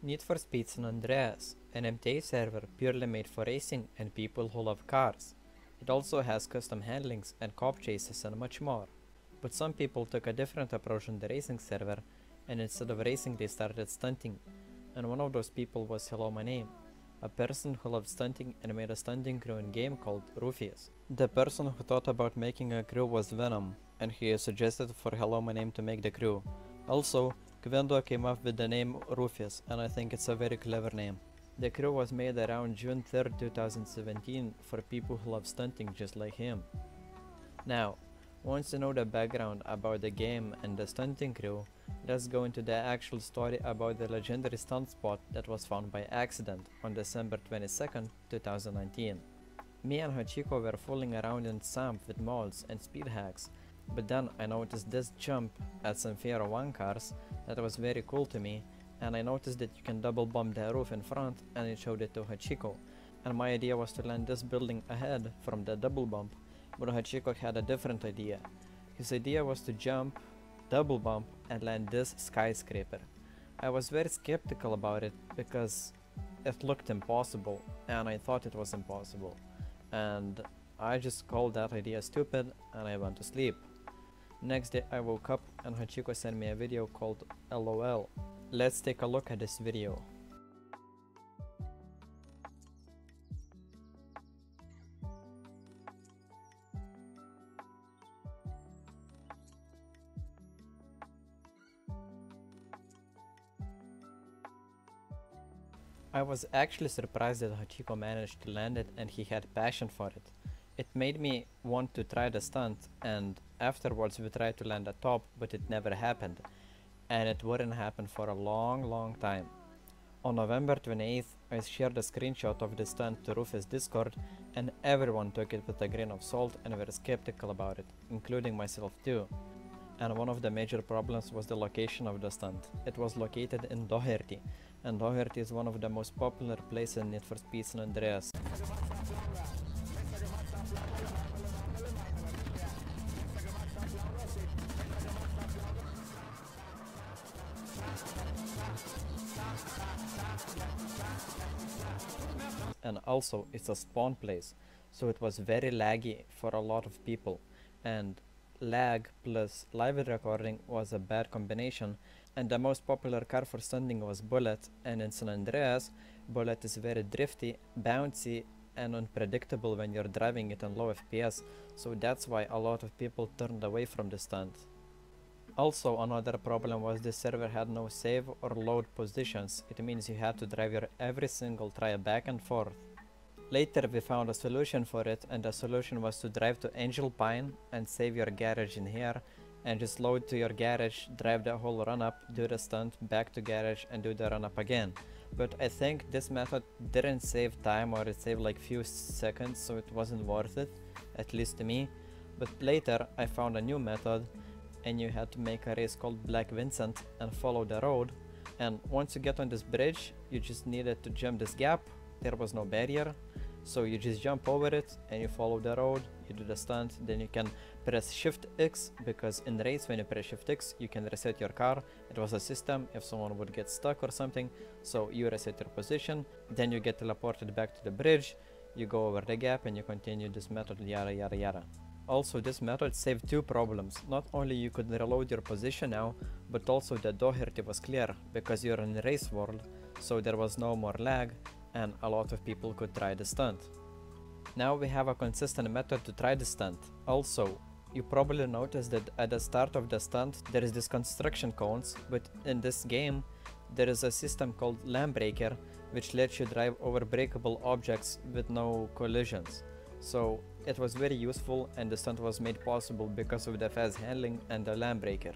Need for Speed San Andreas, an MTA server purely made for racing and people who love cars. It also has custom handlings and cop chases and much more. But some people took a different approach on the racing server, and instead of racing they started stunting. And one of those people was HeloMyName, a person who loved stunting and made a stunting crew in game called Roofies. The person who thought about making a crew was Venom, and he suggested for HeloMyName to make the crew. Also, Quindo came up with the name Roofies, and I think it's a very clever name. The crew was made around June 3rd, 2017 for people who love stunting just like him. Now, once you know the background about the game and the stunting crew, let's go into the actual story about the legendary stunt spot that was found by accident on December 22nd, 2019. Me and Hachiko were fooling around in SAMP with mods and speed hacks, but then I noticed this jump at some Fiero 1 cars that was very cool to me, and I noticed that you can double bump the roof in front, and it showed it to Hachiko. And my idea was to land this building ahead from the double bump, but Hachiko had a different idea. His idea was to jump, double bump, and land this skyscraper. I was very skeptical about it because it looked impossible, and I thought it was impossible. And I just called that idea stupid, and I went to sleep. Next day I woke up and Hachiko sent me a video called LOL. Let's take a look at this video. I was actually surprised that Hachiko managed to land it and he had passion for it. It made me want to try the stunt, and afterwards we tried to land at top, but it never happened. And it wouldn't happen for a long time. On November 28th, I shared a screenshot of the stunt to Rufus Discord, and everyone took it with a grain of salt and were skeptical about it, including myself too. And one of the major problems was the location of the stunt. It was located in Joheonnie, and Joheonnie is one of the most popular places in Need for Speed San Andreas. And also it's a spawn place, so it was very laggy for a lot of people, and lag plus live recording was a bad combination. And the most popular car for stunting was Bullet, and in San Andreas, Bullet is very drifty, bouncy, and unpredictable when you're driving it on low FPS, so that's why a lot of people turned away from the stunt. Also, another problem was this server had no save or load positions. It means you had to drive your every single try back and forth. Later we found a solution for it, and the solution was to drive to Angel Pine and save your garage in here, and just load to your garage, drive the whole run up, do the stunt, back to garage and do the run up again. But I think this method didn't save time, or it saved like few seconds, so it wasn't worth it, at least to me. But later I found a new method, and you had to make a race called Black Vincent and follow the road, and once you get on this bridge you just needed to jump this gap. There was no barrier, so you just jump over it and you follow the road, you do the stunt, then you can press Shift X, because in the race when you press Shift X you can reset your car. It was a system if someone would get stuck or something, so you reset your position, then you get teleported back to the bridge, you go over the gap and you continue this method, yada yada yada. Also, this method saved two problems. Not only you could reload your position now, but also the Joheonnie was clear, because you're in a race world, so there was no more lag, and a lot of people could try the stunt. Now we have a consistent method to try the stunt. Also, you probably noticed that at the start of the stunt there is this construction cones, but in this game there is a system called Lane Breaker, which lets you drive over breakable objects with no collisions. So it was very useful, and the stunt was made possible because of the fast handling and the Lane Breaker.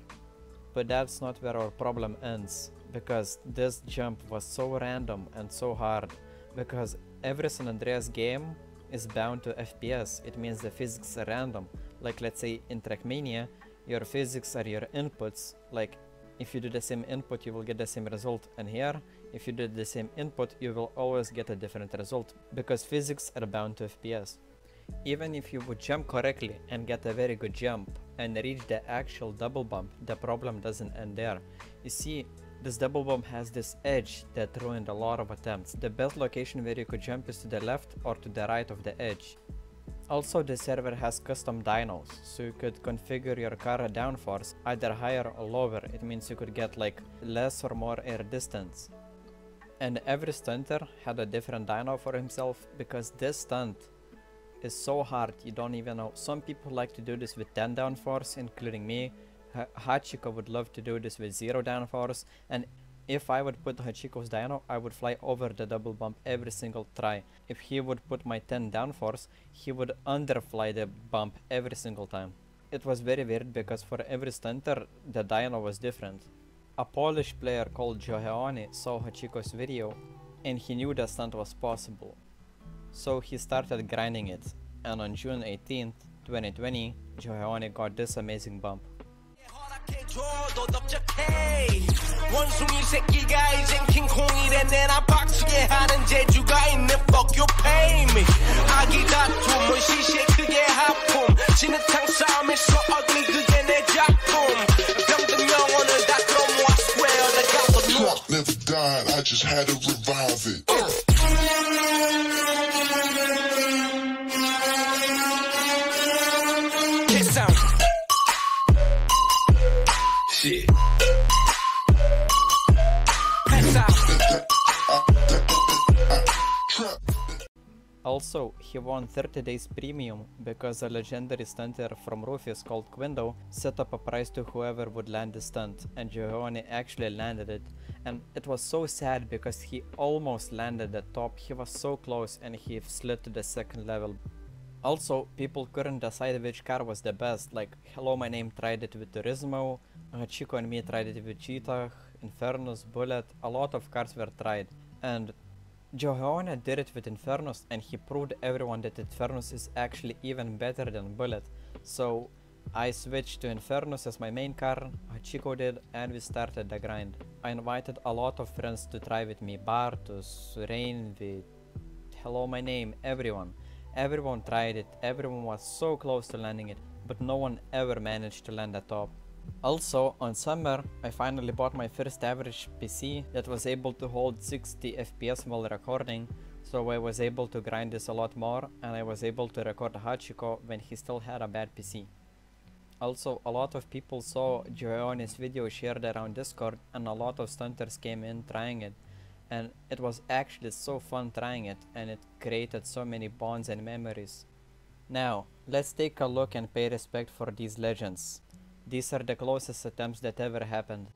But that's not where our problem ends, because this jump was so random and so hard, because every San Andreas game is bound to FPS. It means the physics are random. Like let's say in Trackmania, your physics are your inputs, like if you do the same input you will get the same result, and here if you do the same input you will always get a different result, because physics are bound to FPS. Even if you would jump correctly and get a very good jump and reach the actual double bump, the problem doesn't end there. You see, This double bump has this edge that ruined a lot of attempts. The best location where you could jump is to the left or to the right of the edge. Also, the server has custom dynos, so you could configure your car downforce either higher or lower. It means you could get like less or more air distance. And every stunter had a different dyno for himself, because this stunt is so hard you don't even know. Some people like to do this with 10 downforce, including me. Hachiko would love to do this with 0 downforce, and if I would put Hachiko's dyno, I would fly over the double bump every single try. If he would put my 10 downforce, he would underfly the bump every single time. It was very weird because for every stunter, the dyno was different. A Polish player called Joheonnie saw Hachiko's video and he knew the stunt was possible. So he started grinding it, and on June 18th, 2020, Joheonnie got this amazing bump. 원숭이 새끼가 이젠 킹콩이래 내나 박치게 하는 재주가 있는 fuck you pay me 아기 다툼은 시시해 그게 하품 진흙탕 싸움이 so ugly 그게 내 작품 병든 영혼을 다 끌어모아 square I got the look never died I just had to revive it Kiss out Shit Also, he won 30 days premium because a legendary stunter from Roofies called Quindo set up a prize to whoever would land the stunt, and Joheonnie actually landed it. And it was so sad because he almost landed the top, he was so close and he slid to the second level. Also, people couldn't decide which car was the best, like HeloMyName tried it with Turismo, Hachiko and me tried it with Cheetah, Infernus, Bullet, a lot of cars were tried. And Joheonnie did it with Infernus and he proved everyone that Infernus is actually even better than Bullet. So I switched to Infernus as my main car, Hachiko did, and we started the grind. I invited a lot of friends to try with me, Bartus, Reinvy, HeloMyName, everyone. Everyone tried it, everyone was so close to landing it, but no one ever managed to land the top. Also, on summer, I finally bought my first average PC that was able to hold 60 FPS while recording, so I was able to grind this a lot more, and I was able to record Hachiko when he still had a bad PC. Also, a lot of people saw Joheonnie's video shared around Discord, and a lot of stunters came in trying it, and it was actually so fun trying it, and it created so many bonds and memories. Now, let's take a look and pay respect for these legends. These are the closest attempts that ever happened.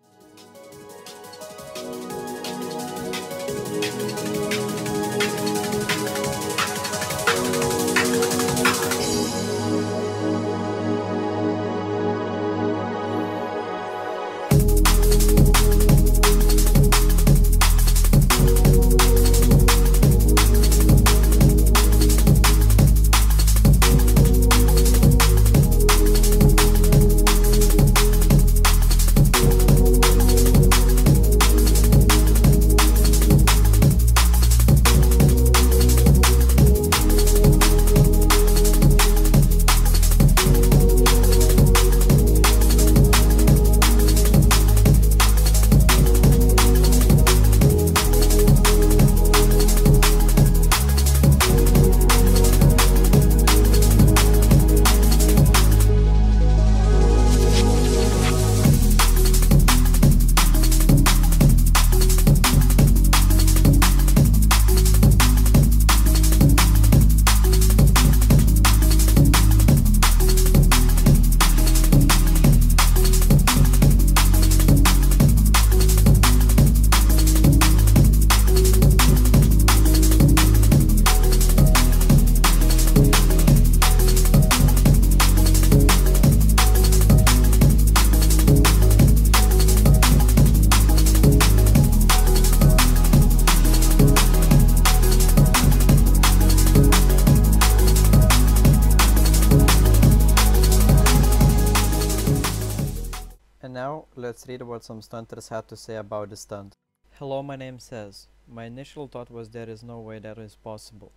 Now, let's read what some stunters had to say about the stunt. HeloMyName says, "My initial thought was there is no way that is possible.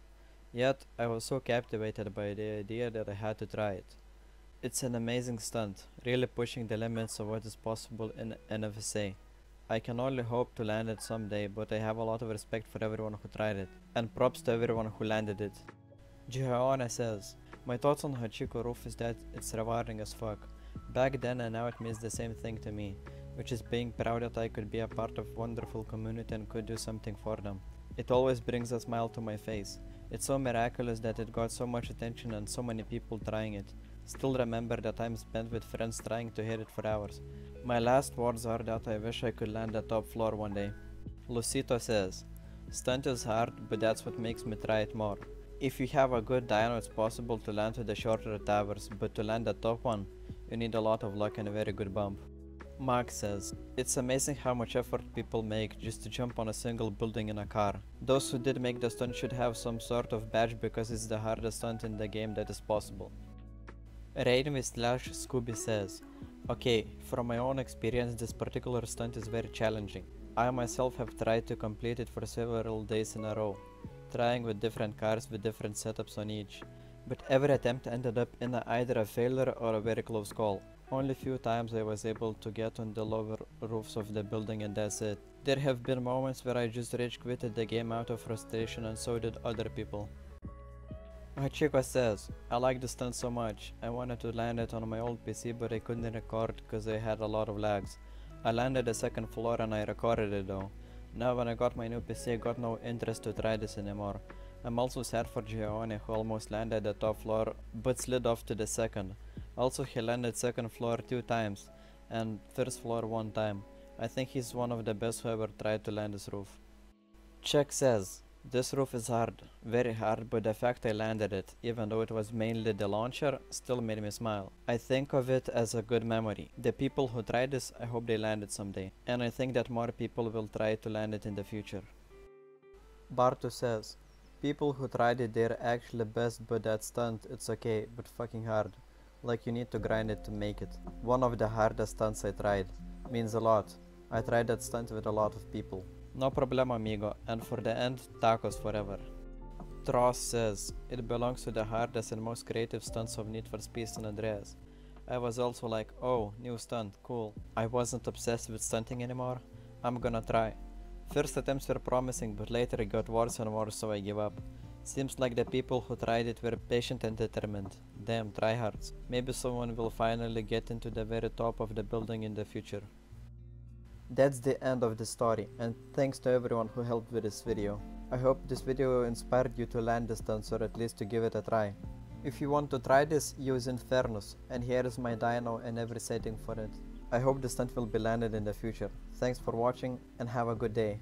Yet, I was so captivated by the idea that I had to try it. It's an amazing stunt, really pushing the limits of what is possible in NFSSA. I can only hope to land it someday, but I have a lot of respect for everyone who tried it, and props to everyone who landed it. Joheonnie says, my thoughts on Hachiko roof is that it's rewarding as fuck. Back then and now it means the same thing to me, which is being proud that I could be a part of a wonderful community and could do something for them. It always brings a smile to my face. It's so miraculous that it got so much attention and so many people trying it. Still remember the time spent with friends trying to hit it for hours. My last words are that I wish I could land the top floor one day. Lusito says, stunt is hard, but that's what makes me try it more. If you have a good dyno, it's possible to land to the shorter towers, but to land the top one, you need a lot of luck and a very good bump. Mark says, it's amazing how much effort people make just to jump on a single building in a car. Those who did make the stunt should have some sort of badge because it's the hardest stunt in the game that is possible. Reinvy / Scooby says, okay, from my own experience this particular stunt is very challenging. I myself have tried to complete it for several days in a row, trying with different cars with different setups on each, but every attempt ended up in either a failure or a very close call. Only few times I was able to get on the lower roofs of the building and that's it. There have been moments where I just rage quitted the game out of frustration and so did other people. Hachiko says, I like the stunt so much. I wanted to land it on my old PC but I couldn't record because I had a lot of lags. I landed the second floor and I recorded it though. Now when I got my new PC I got no interest to try this anymore. I'm also sad for Joheonnie who almost landed the top floor but slid off to the second. Also he landed second floor 2 times and first floor 1 time. I think he's one of the best who ever tried to land this roof. Chec says, this roof is hard, very hard, but the fact I landed it, even though it was mainly the launcher, still made me smile. I think of it as a good memory. The people who tried this, I hope they land it someday. And I think that more people will try to land it in the future. Bartus says, people who tried it, they're actually best, but that stunt, it's okay, but fucking hard. Like you need to grind it to make it. One of the hardest stunts I tried. Means a lot. I tried that stunt with a lot of people. No problem amigo, and for the end, tacos forever. Tross says, it belongs to the hardest and most creative stunts of Need for Speed San Andreas. I was also like, oh, new stunt, cool. I wasn't obsessed with stunting anymore. I'm gonna try. First attempts were promising, but later it got worse and worse, so I gave up. Seems like the people who tried it were patient and determined. Damn, tryhards. Maybe someone will finally get into the very top of the building in the future. That's the end of the story, and thanks to everyone who helped with this video. I hope this video inspired you to land the stunts or at least to give it a try. If you want to try this, use Infernus, and here is my dyno and every setting for it. I hope the stunt will be landed in the future. Thanks for watching and have a good day.